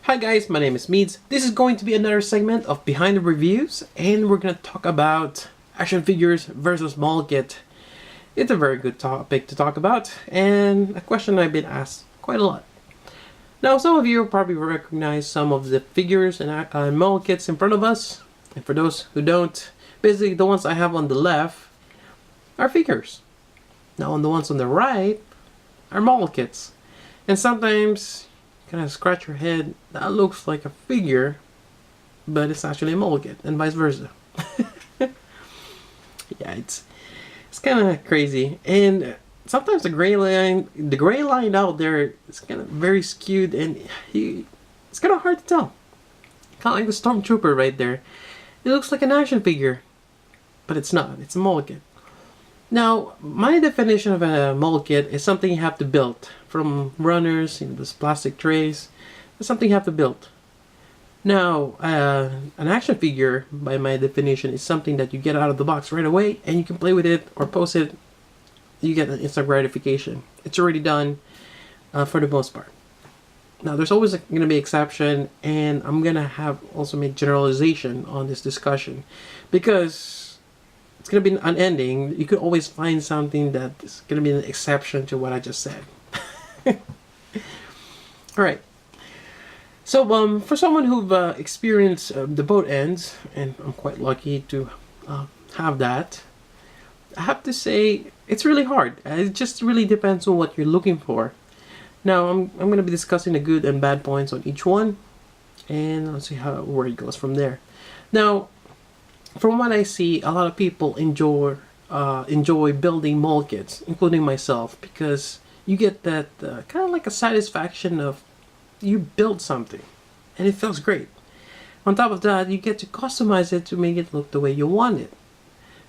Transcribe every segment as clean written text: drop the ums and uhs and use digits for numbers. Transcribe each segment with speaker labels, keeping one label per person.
Speaker 1: Hi guys, my name is Meads. This is going to be another segment of Behind the Reviews, and we're going to talk about action figures versus mall kit. It's a very good topic to talk about, and a question I've been asked quite a lot. Now, some of you probably recognize some of the figures and mall kits in front of us, and for those who don't, basically the ones I have on the left are figures. Now, on the ones on the right are mall kits, and sometimes kind of scratch your head, that looks like a figure, but it's actually a mall kit, and vice versa. Yeah, it's kind of crazy, and sometimes the gray line out there is kind of very skewed, and it's kind of hard to tell. Kind of like the Stormtrooper right there. It looks like an action figure, but it's not. It's a mall kit. Now, my definition of a mall kit is something you have to build. From runners, those plastic trays, it's something you have to build. Now, an action figure, by my definition, is something that you get out of the box right away, and you can play with it or post it. You get an instant gratification. It's already done for the most part. Now, there's always going to be exception, and I'm going to have also make generalization on this discussion, because it's going to be unending. You could always find something that is going to be an exception to what I just said. Alright, so for someone who've experienced the both ends, and I'm quite lucky to have that, I have to say it's really hard. It just really depends on what you're looking for. Now, I'm going to be discussing the good and bad points on each one, and let's see where it goes from there. Now, from what I see, a lot of people enjoy building mall kits, including myself, because you get that kind of like a satisfaction of you build something, and it feels great. On top of that, you get to customize it to make it look the way you want it.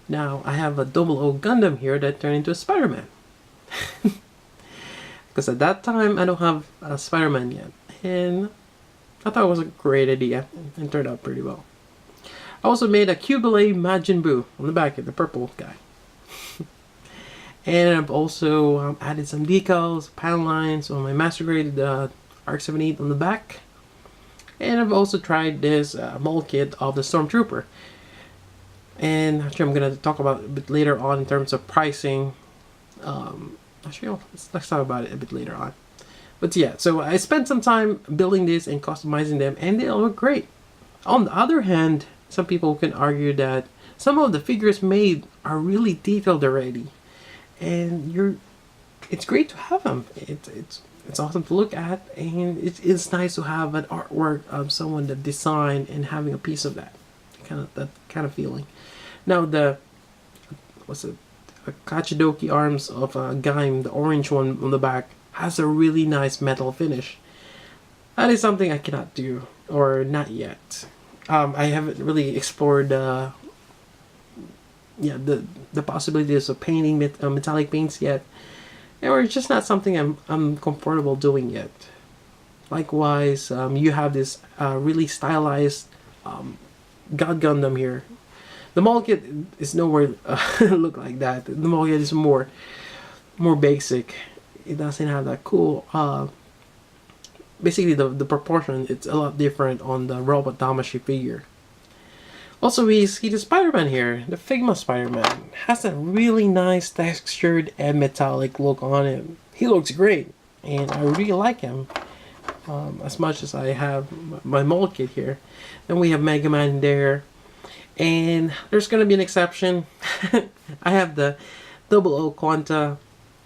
Speaker 1: Now, I have a 00 Gundam here that turned into a Spider-Man. Because at that time, I don't have a Spider-Man yet, and I thought it was a great idea, and turned out pretty well. I also made a Cubile Majin Buu on the back of the purple guy. And I've also added some decals, panel lines on my master grade ARC-78 on the back. And I've also tried this mold kit of the Stormtrooper. And actually I'm going to talk about it a bit later on in terms of pricing. Actually, let's talk about it a bit later on. But yeah, so I spent some time building this and customizing them, and they all look great. On the other hand, some people can argue that some of the figures made are really detailed already. And it's great to have them. It's awesome to look at, and it's nice to have an artwork of someone that designed and having a piece of that kind of feeling. Now the Kachidoki arms of Gaim, the orange one on the back, has a really nice metal finish. That is something I cannot do, or not yet. I haven't really explored the possibilities of painting metallic paints yet, or it's just not something I'm comfortable doing yet. Likewise, you have this really stylized God Gundam here. The mall kit is nowhere look like that. The mall kit is more basic. It doesn't have that cool. Basically, the proportion, it's a lot different on the Robot Damashi figure. Also, we see the Spider-Man here. The Figma Spider-Man has a really nice textured and metallic look on him. He looks great, and I really like him as much as I have my mold kit here. Then we have Megaman there, and there's going to be an exception. I have the 00 Quanta.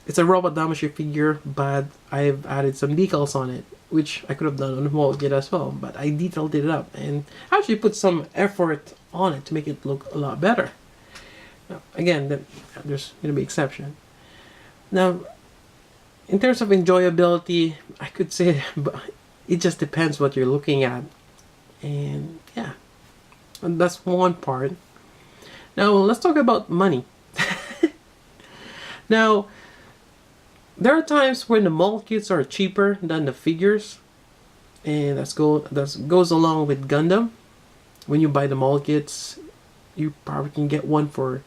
Speaker 1: It's a Robot Damashi figure, but I've added some decals on it, which I could have done on the mold kit as well, but I detailed it up and actually put some effort on it to make it look a lot better. Now, again, there's going to be exception. Now, in terms of enjoyability, I could say it just depends what you're looking at, and yeah, and that's one part. Now let's talk about money. Now, there are times when the mold kits are cheaper than the figures, and that goes along with Gundam. When you buy the mold kits, you probably can get one for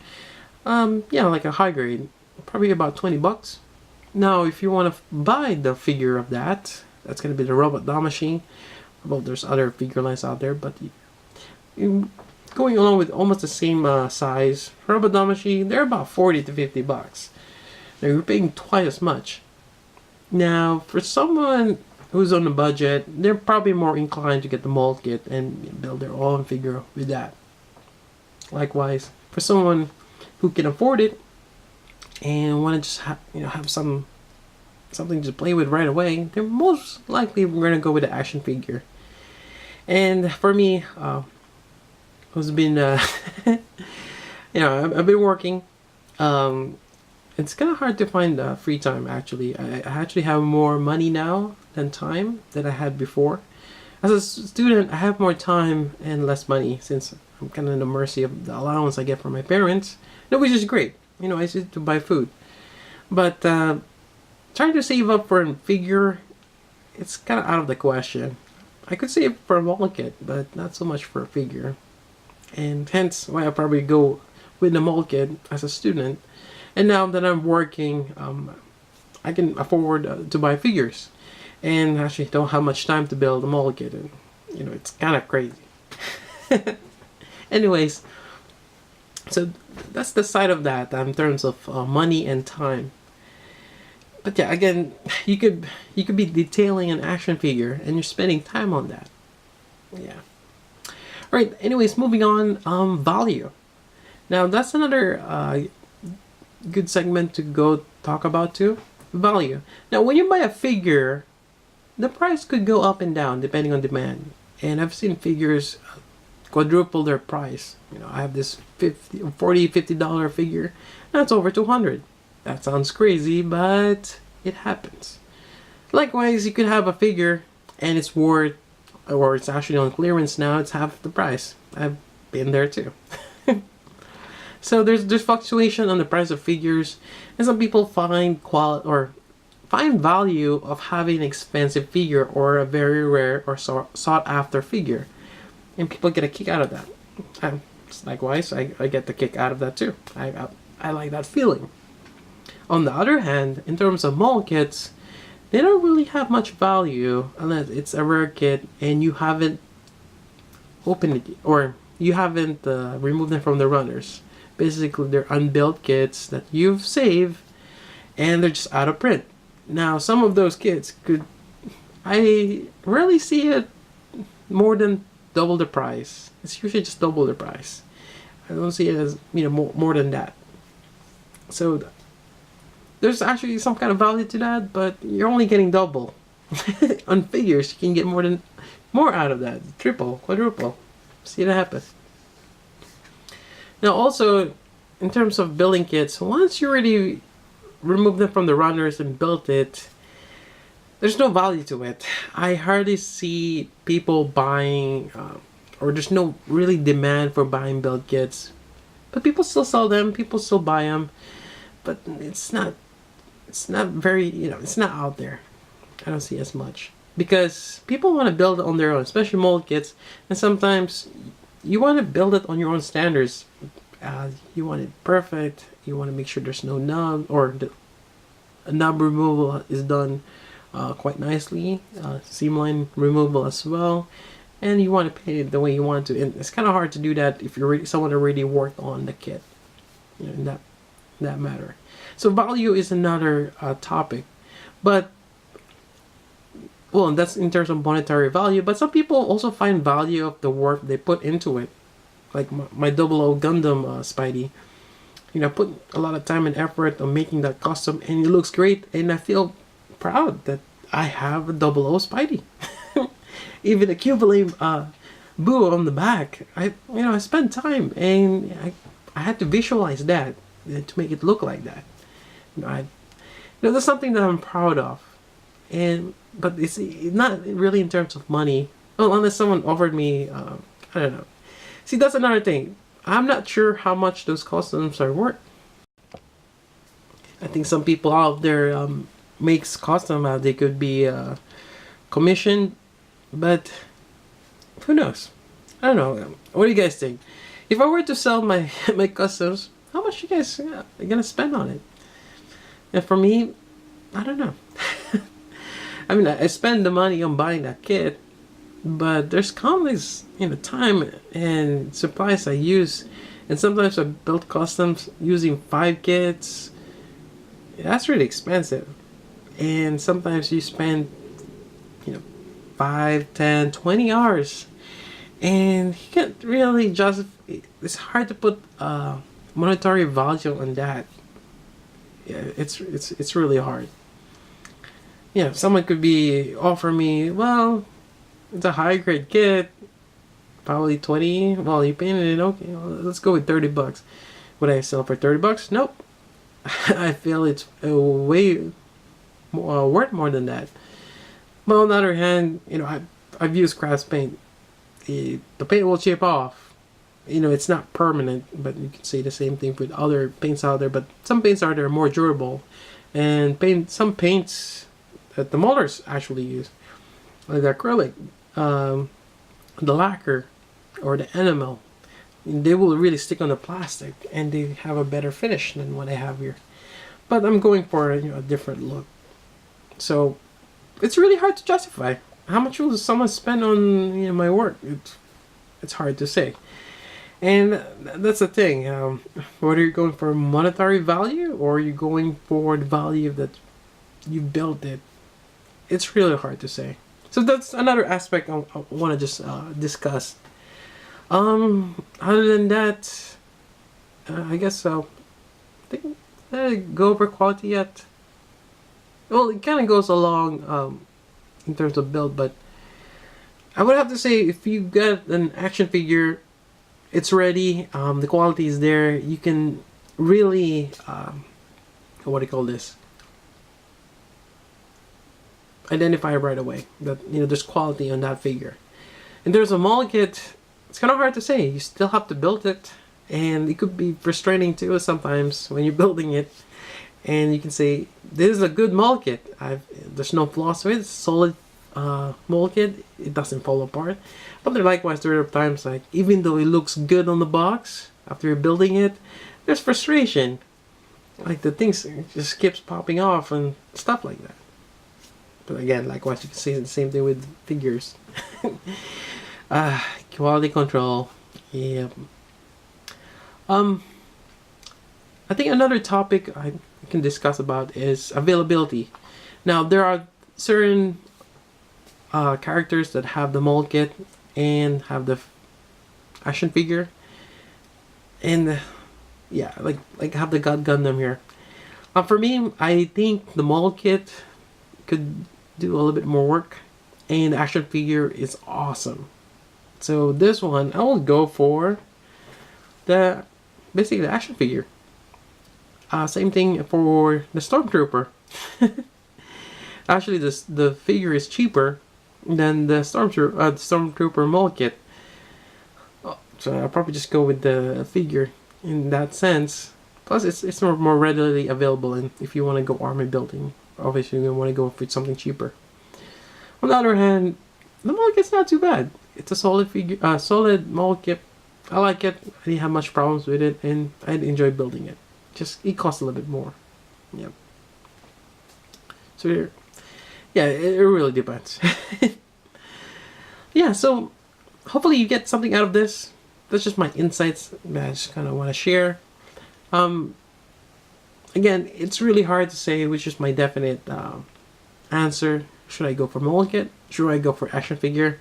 Speaker 1: like a high grade, probably about $20. Now, if you want to buy the figure of that, that's going to be the Robot Damashi. well, there's other figure lines out there, but going along with almost the same size Robot Damacy, they're about 40 to 50 bucks. Now you're paying twice as much. Now, for someone who's on a budget, they're probably more inclined to get the mold kit and build their own figure with that. Likewise, for someone who can afford it and want to just have something to play with right away, they're most likely gonna go with the action figure. And for me, who's been I've been working. It's kind of hard to find free time. Actually, I actually have more money now than time that I had before. As a student, I have more time and less money since I'm kind of in the mercy of the allowance I get from my parents, which is great. I use it to buy food. But trying to save up for a figure, it's kind of out of the question. I could save for a mold kit, but not so much for a figure. And hence why I probably go with the mold kit as a student. And now that I'm working, I can afford to buy figures. And actually don't have much time to build a mold kit. And, it's kind of crazy. Anyways, so that's the side of that in terms of money and time. But yeah, again, you could be detailing an action figure and you're spending time on that. Yeah. Alright, anyways, moving on, value. Now that's another good segment to go talk about too. Value. Now when you buy a figure, the price could go up and down depending on demand. And I've seen figures quadruple their price. I have this $50 figure, that's over 200. That sounds crazy, but it happens. Likewise, you could have a figure and it's worth, or it's actually on clearance now, it's half the price. I've been there too. So there's fluctuation on the price of figures, and some people find value of having an expensive figure or a very rare or sought after figure, and people get a kick out of that. Likewise, I get the kick out of that too. I like that feeling. On the other hand, in terms of mold kits, they don't really have much value unless it's a rare kit and you haven't opened it or you haven't removed them from the runners. Basically, they're unbuilt kits that you've saved and they're just out of print. Now, some of those kits I rarely see it more than double the price. It's usually just double the price. I don't see it as more than that. So there's actually some kind of value to that, but you're only getting double. On figures, you can get more out of that. Triple, quadruple. See that happen. Now also, in terms of building kits, once you already remove them from the runners and built it, there's no value to it. I hardly see people buying, or there's no really demand for buying build kits. But people still sell them, people still buy them, but it's not very, it's not out there. I don't see as much. Because people want to build it on their own, especially mold kits, and sometimes you want to build it on your own standards. You want it perfect, you want to make sure there's no nub, or a nub removal is done quite nicely, seam line removal as well, and you want to paint it the way you want to. And it's kind of hard to do that if you're someone already worked on the kit, in that matter. So value is another topic, but well, that's in terms of monetary value. But some people also find value of the work they put into it, like my 00 Gundam Spidey. Put a lot of time and effort on making that custom, and it looks great, and I feel proud that I have a 00 Spidey. Even the Cubalame Boo on the back, I spent time, and I had to visualize that to make it look like that. That's something that I'm proud of, but it's not really in terms of money. Well, unless someone offered me, I don't know. See, that's another thing. I'm not sure how much those customs are worth. I think some people out there makes custom. They could be commissioned, but who knows? I don't know. What do you guys think? If I were to sell my customs, how much you guys are gonna spend on it? And for me, I don't know. I mean, I spend the money on buying that kit, but there's countless time and supplies I use, and sometimes I build customs using 5 kits. That's really expensive, and sometimes you spend 5, 10, 20 hours, and you can't really just. It's hard to put monetary value on that. Yeah, it's really hard. Yeah, someone could be offer me, well, it's a high grade kit, probably 20. Well, you painted it, okay. Well, let's go with $30. Would I sell for $30? Nope. I feel it's way more, worth more than that. But on the other hand, I've used crafts paint. The paint will chip off. It's not permanent, but you can say the same thing with other paints out there. But some paints out there are more durable, and some paints that the molders actually use, like the acrylic, the lacquer, or the enamel, they will really stick on the plastic, and they have a better finish than what I have here. But I'm going for a different look, so it's really hard to justify. How much will someone spend on my work? It's hard to say. And that's the thing. Whether you're going for monetary value or you're going for the value that you built it, it's really hard to say. So that's another aspect I want to just discuss. Other than that, I guess I think go over quality yet. Well, it kind of goes along in terms of build, but I would have to say if you get an action figure, it's ready, the quality is there, you can really what do you call this, identify right away that there's quality on that figure. And there's a mold kit, it's kind of hard to say. You still have to build it, and it could be frustrating too sometimes when you're building it, and you can say this is a good mold kit, there's no flaws with it, it's solid mold kit, it doesn't fall apart. But likewise, there are times like, even though it looks good on the box, after you're building it, there's frustration. Like the things just keeps popping off and stuff like that. But again, likewise, you can say the same thing with figures. Quality control. Yeah. I think another topic I can discuss about is availability. Now, there are certain characters that have the mold kit and have the action figure, and yeah, like have the God Gundam here. For me, I think the mold kit could do a little bit more work, and the action figure is awesome. So this one, I will go for basically the action figure. Same thing for the Stormtrooper. Actually, the figure is cheaper than the Stormtrooper mold kit. So I'll probably just go with the figure in that sense. Plus, it's more readily available, and if you want to go army building, obviously you want to go for something cheaper. On the other hand, the mold kit's not too bad. It's a solid figure, solid mold kit. I like it. I didn't have much problems with it, and I enjoy building it. Just it costs a little bit more. Yep. So yeah, it really depends. Yeah, so hopefully you get something out of this. That's just my insights that I just kind of want to share. Again, it's really hard to say which is my definite answer. Should I go for mold kit? Should I go for action figure?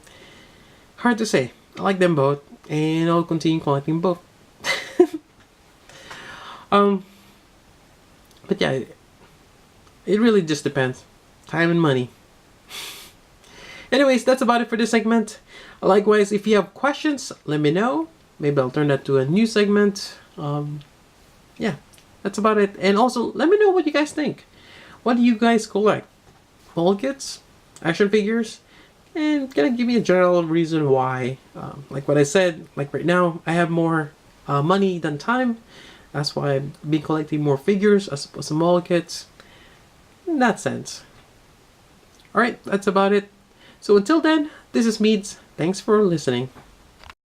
Speaker 1: Hard to say. I like them both, and I'll continue collecting both. But yeah, it really just depends. Time and money. Anyways, that's about it for this segment. Likewise, if you have questions, let me know. Maybe I'll turn that to a new segment. Yeah, that's about it. And also, let me know what you guys think. What do you guys collect? Mold kits? Action figures? And kind of give me a general reason why. Like what I said, like right now, I have more money than time. That's why I've been collecting more figures as opposed to mold kits. In that sense. Alright, that's about it. So until then, this is Meads. Thanks for listening.